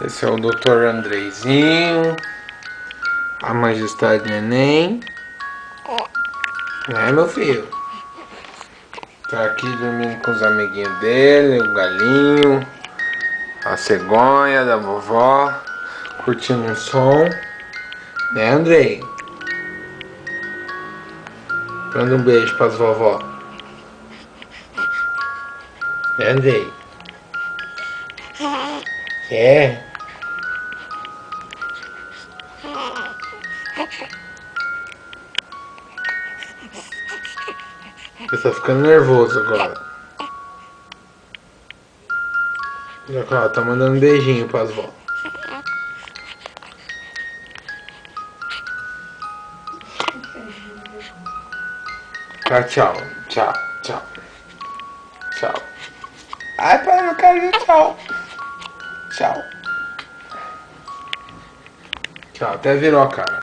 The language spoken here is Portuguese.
Esse é o Dr. Andreizinho, a Majestade Neném. Né, meu filho? Tá aqui dormindo com os amiguinhos dele, o galinho, a cegonha da vovó, curtindo um som. Né, Andrei? Manda um beijo pras vovó. Né, Andrei? É? Você tá ficando nervoso agora. Ó, tá mandando um beijinho pras vó. Tchau, tchau. Tchau, tchau. Tchau. Ai, pai, não quero dizer tchau. Tchau. Tchau, até virou a cara.